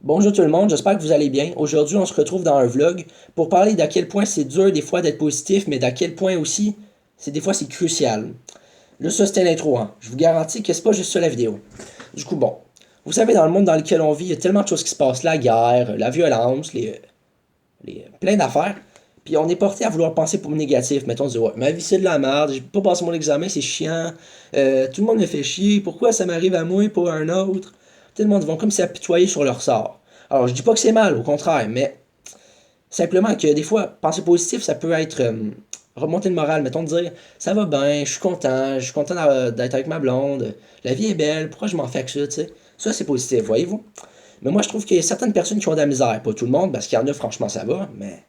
Bonjour tout le monde, j'espère que vous allez bien. Aujourd'hui, on se retrouve dans un vlog pour parler d'à quel point c'est dur des fois d'être positif, mais d'à quel point aussi, c'est des fois c'est crucial. Là, ça c'était l'intro, hein. Je vous garantis que c'est pas juste ça la vidéo. Du coup, bon, vous savez, dans le monde dans lequel on vit, il y a tellement de choses qui se passent, la guerre, la violence, plein d'affaires. Puis on est porté à vouloir penser pour le négatif. Mettons, on se dit, ouais, ma vie c'est de la merde, j'ai pas passé mon examen, c'est chiant, tout le monde me fait chier, pourquoi ça m'arrive à moi et pas à un autre? Tout le monde vont comme s'apitoyer sur leur sort. Alors, je dis pas que c'est mal, au contraire, mais simplement que des fois, penser positif, ça peut être remonter le moral. Mettons, de dire, ça va bien, je suis content d'être avec ma blonde, la vie est belle, pourquoi je m'en fais avec ça, tu sais? Ça, c'est positif, voyez-vous? Mais moi, je trouve qu'il y a certaines personnes qui ont de la misère. Pas tout le monde, parce qu'il y en a, franchement, ça va, mais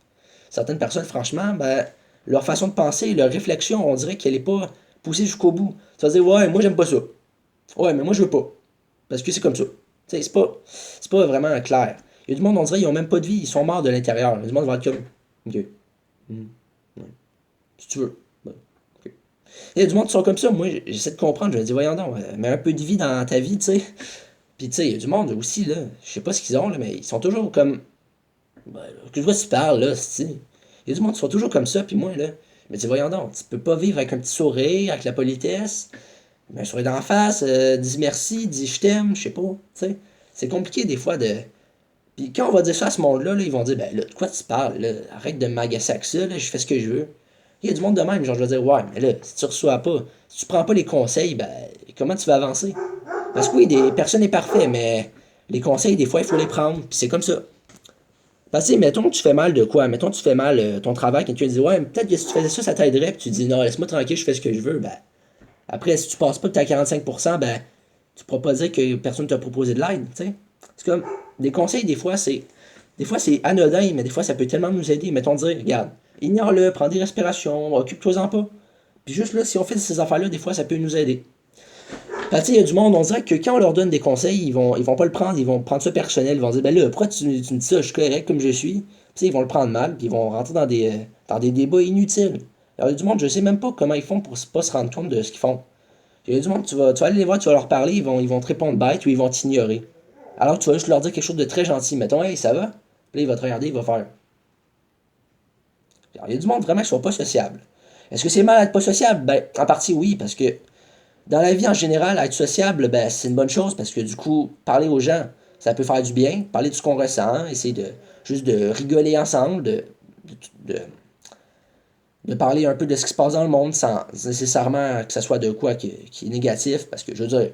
certaines personnes, franchement, ben, leur façon de penser, leur réflexion, on dirait qu'elle est pas poussée jusqu'au bout. Tu vas dire, ouais, moi, j'aime pas ça. Ouais, mais moi, je veux pas. Parce que c'est comme ça. Tu sais, c'est pas vraiment clair. Il y a du monde, on dirait, ils ont même pas de vie, ils sont morts de l'intérieur. Il y a du monde qui va être comme, ok, hmm, ouais, si tu veux. Ben, ok. Il y a du monde qui sont comme ça. Moi, j'essaie de comprendre. Je me dis, voyons donc, mets un peu de vie dans ta vie, tu sais. Puis, tu sais, il y a du monde aussi, là. Je sais pas ce qu'ils ont, là, mais ils sont toujours comme, ben, que je vois si tu parles, là, tu sais. Il y a du monde qui sont toujours comme ça, puis moi, là, je me dis, voyons donc, tu peux pas vivre avec un petit sourire, avec la politesse. Mais un sourire d'en face, dis merci, dis je t'aime, je sais pas, tu sais. C'est compliqué des fois de. Puis quand on va dire ça à ce monde-là, là, ils vont dire, ben là, de quoi tu parles, là? Arrête de m'agacer avec ça, là, je fais ce que je veux. Il y a du monde de même, genre je vais dire, ouais, mais là, si tu reçois pas, si tu prends pas les conseils, ben comment tu vas avancer? Parce que oui, personne n'est parfait, mais les conseils, des fois, il faut les prendre, puis c'est comme ça. Parce que, mettons que tu fais mal de quoi? Mettons que tu fais mal ton travail, quelqu'un dit, ouais, mais peut-être que si tu faisais ça, ça t'aiderait, puis tu dis, non, laisse-moi tranquille, je fais ce que je veux, ben après, si tu passes pas que t'as 45%, ben, tu pourras pas dire que personne t'a proposé de l'aide, tu sais. C'est comme, des conseils, des fois, c'est anodin, mais des fois, ça peut tellement nous aider. Mettons, dire, regarde, ignore-le, prends des respirations, occupe-toi-en pas. Puis juste là, si on fait ces affaires-là, des fois, ça peut nous aider. Parce que, il y a du monde, on dirait que quand on leur donne des conseils, ils vont pas le prendre, ils vont prendre ça personnel, ils vont dire, ben là, pourquoi tu me dis ça, je suis correct comme je suis. Puis ils vont le prendre mal, puis ils vont rentrer dans des débats inutiles. Alors, il y a du monde, je sais même pas comment ils font pour pas se rendre compte de ce qu'ils font. Il y a du monde, tu vas aller les voir, tu vas leur parler, ils vont te répondre bête ou ils vont t'ignorer. Alors tu vas juste leur dire quelque chose de très gentil. Mettons, hey, ça va? Puis là, il va te regarder, il va faire. Alors, il y a du monde vraiment qui sont pas sociables. Est-ce que c'est mal d'être pas sociable? Ben, en partie oui, parce que dans la vie en général, être sociable, ben, c'est une bonne chose parce que du coup, parler aux gens, ça peut faire du bien. Parler de ce qu'on ressent, essayer de juste de rigoler ensemble, de, de parler un peu de ce qui se passe dans le monde sans nécessairement que ça soit de quoi qui est négatif. Parce que je veux dire,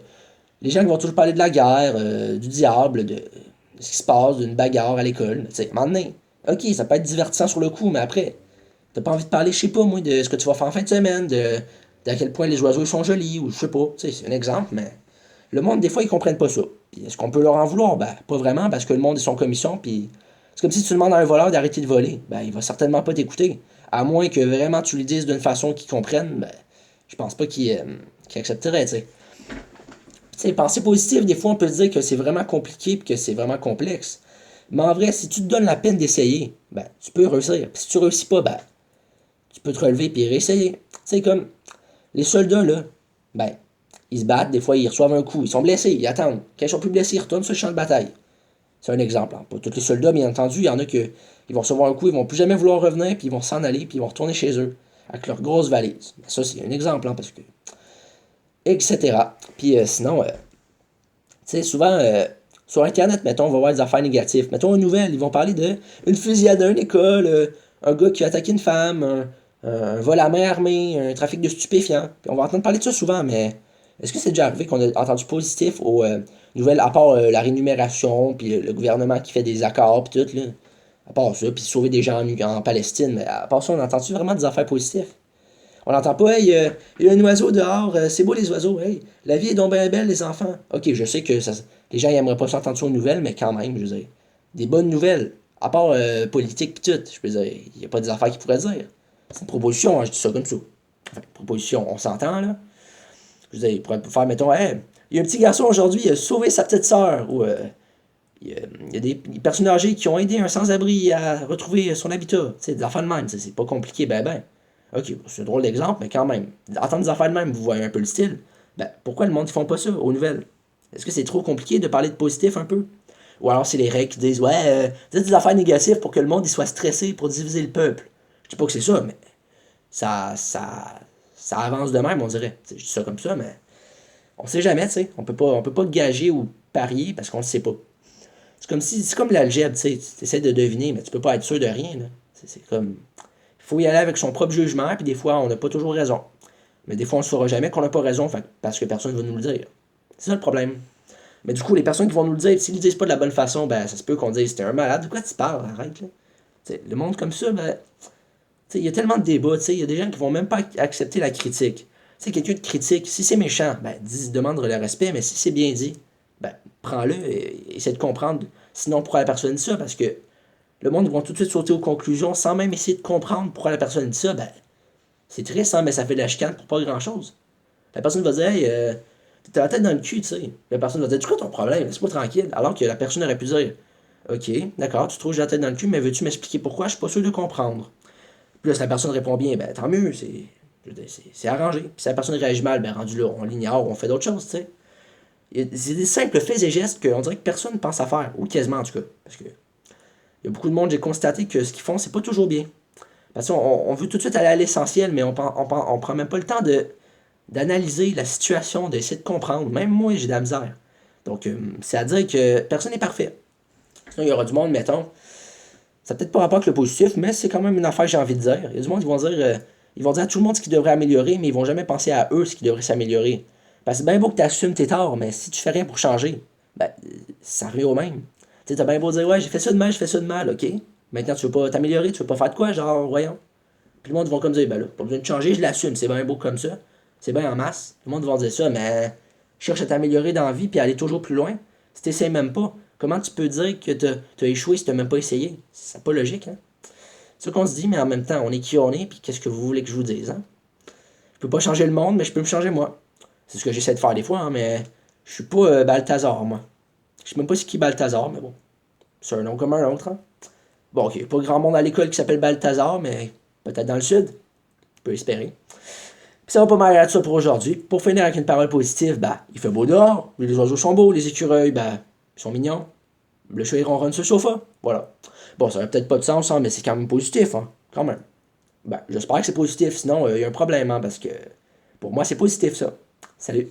les gens qui vont toujours parler de la guerre, du diable, de ce qui se passe, d'une bagarre à l'école. Tu sais, à un moment donné, ok, ça peut être divertissant sur le coup, mais après, t'as pas envie de parler, je sais pas, moi, de ce que tu vas faire en fin de semaine, d'à quel point les oiseaux sont jolis, ou je sais pas. Tu sais, c'est un exemple, mais le monde, des fois, ils comprennent pas ça. Puis est-ce qu'on peut leur en vouloir? Ben, pas vraiment, parce que le monde est son commission, puis c'est comme si tu demandes à un voleur d'arrêter de voler. Ben, il va certainement pas t'écouter. À moins que vraiment tu lui dises d'une façon qu'ils comprennent, ben, je pense pas qu'il accepterait, tu sais. Tu sais, penser positif, des fois, on peut se dire que c'est vraiment compliqué et que c'est vraiment complexe. Mais en vrai, si tu te donnes la peine d'essayer, ben, tu peux réussir. Puis si tu réussis pas, ben, tu peux te relever et réessayer. Tu sais, comme les soldats, là, ben, ils se battent, des fois, ils reçoivent un coup, ils sont blessés, ils attendent. Quand ils sont plus blessés, ils retournent sur le champ de bataille. C'est un exemple. Hein. Pas tous les soldats, bien entendu, il y en a que ils vont recevoir un coup, ils vont plus jamais vouloir revenir, puis ils vont s'en aller, puis ils vont retourner chez eux avec leur grosse valise. Mais ça, c'est un exemple, hein, parce que. Etc. Puis sinon, tu sais, souvent, sur Internet, mettons, on va voir des affaires négatives. Mettons une nouvelle, ils vont parler de une fusillade dans une école, un gars qui a attaqué une femme, un vol à main armée, un trafic de stupéfiants. Puis on va entendre parler de ça souvent, mais est-ce que c'est déjà arrivé qu'on a entendu positif aux nouvelles, à part la rémunération, puis le gouvernement qui fait des accords, puis tout, là, à part ça, puis sauver des gens en Palestine, mais à part ça, on entend-tu vraiment des affaires positives? On n'entend pas, hey, il y a un oiseau dehors, c'est beau les oiseaux, hey, la vie est donc bien belle les enfants. Ok, je sais que les gens n'aimeraient pas s'entendre sur une nouvelle, mais quand même, je veux dire, des bonnes nouvelles, à part politique pis tout, je veux dire, il n'y a pas des affaires qu'ils pourraient dire. C'est une proposition, hein, je dis ça comme ça. Enfin, proposition, on s'entend là. Je veux dire, ils pourraient faire, mettons, hey, il y a un petit garçon aujourd'hui, il a sauvé sa petite sœur, ou il y a des personnes âgées qui ont aidé un sans-abri à retrouver son habitat. C'est des affaires de même, c'est pas compliqué, ben ben. Ok, c'est un drôle d'exemple, mais quand même. Entendre des affaires de même, vous voyez un peu le style. Ben, pourquoi le monde ne font pas ça aux nouvelles? Est-ce que c'est trop compliqué de parler de positif un peu? Ou alors c'est les règles qui disent, ouais, dites des affaires négatives pour que le monde il soit stressé pour diviser le peuple. Je dis pas que c'est ça, mais ça, ça, ça avance de même, on dirait. Je dis ça comme ça, mais on sait jamais, tu sais. On peut pas gager ou parier parce qu'on le sait pas. C'est comme l'algèbre, tu sais. Tu essaies de deviner, mais tu peux pas être sûr de rien, là. C'est comme. Il faut y aller avec son propre jugement, puis des fois, on n'a pas toujours raison. Mais des fois, on ne saura jamais qu'on n'a pas raison, parce que personne ne va nous le dire. C'est ça le problème. Mais du coup, les personnes qui vont nous le dire, s'ils ne le disent pas de la bonne façon, ben, ça se peut qu'on dise, c'était un malade, de quoi tu parles, arrête, là. T'sais, le monde comme ça, ben, il y a tellement de débats, il y a des gens qui vont même pas accepter la critique. C'est quelqu'un de critique, si c'est méchant, ben, demande le respect, mais si c'est bien dit, ben, prends-le et essaie de comprendre. Sinon, pourquoi la personne dit ça? Parce que le monde va tout de suite sauter aux conclusions sans même essayer de comprendre pourquoi la personne dit ça. Ben, c'est triste, hein, mais ça fait de la chicane pour pas grand-chose. La personne va dire, hey, t'as la tête dans le cul, tu sais. La personne va dire, du quoi ton problème? Laisse-moi tranquille. Alors que la personne aurait pu dire, ok, d'accord, tu trouves que j'ai la tête dans le cul, mais veux-tu m'expliquer pourquoi? Je suis pas sûr de comprendre. Puis là, si la personne répond bien, ben tant mieux, c'est arrangé. Puis si la personne réagit mal, ben rendu là, on l'ignore, on fait d'autres choses, tu sais. C'est des simples faits et gestes qu'on dirait que personne ne pense à faire, ou quasiment en tout cas. Parce que il y a beaucoup de monde, j'ai constaté que ce qu'ils font, c'est pas toujours bien. Parce qu'on veut tout de suite aller à l'essentiel, mais on prend même pas le temps d'analyser la situation, d'essayer de comprendre. Même moi, j'ai de la misère. Donc, c'est à dire que personne n'est parfait. Sinon, il y aura du monde, mettons. Ça n'a peut-être pas rapport avec le positif, mais c'est quand même une affaire que j'ai envie de dire. Il y a du monde qui vont dire, ils vont dire à tout le monde ce qu'ils devraient améliorer, mais ils vont jamais penser à eux ce qui devrait s'améliorer. Parce que c'est bien beau que tu assumes tes torts, mais si tu fais rien pour changer, ben, ça revient au même. Tu sais, t'as bien beau dire, ouais, j'ai fait ça de mal, j'ai fait ça de mal, ok. Maintenant, tu veux pas t'améliorer, tu veux pas faire de quoi, genre, voyons. Puis le monde va comme dire, ben là, pas besoin de changer, je l'assume, c'est bien beau comme ça. C'est bien en masse. Le monde va dire ça, mais cherche à t'améliorer dans la vie puis aller toujours plus loin. Si t'essayes même pas, comment tu peux dire que t'as échoué si t'as même pas essayé? C'est pas logique, hein? C'est ce qu'on se dit, mais en même temps, on est qui on est, puis qu'est-ce que vous voulez que je vous dise, hein? Je peux pas changer le monde, mais je peux me changer moi. C'est ce que j'essaie de faire des fois, hein, mais je suis pas Balthazar, moi. Je sais même pas c'est qui Balthazar, mais bon. C'est un nom comme un autre, hein? Bon, ok, pas grand monde à l'école qui s'appelle Balthazar, mais peut-être dans le sud. Je peux espérer. Puis ça va pas mal à ça pour aujourd'hui. Pour finir avec une parole positive, bah, il fait beau dehors, les oiseaux sont beaux, les écureuils, bah, ils sont mignons. Le chat il ronronne sur le sofa. Voilà. Bon, ça n'a peut-être pas de sens, hein, mais c'est quand même positif, hein, quand même. Ben, j'espère que c'est positif, sinon il y a un problème, hein, parce que pour moi c'est positif ça. Salut.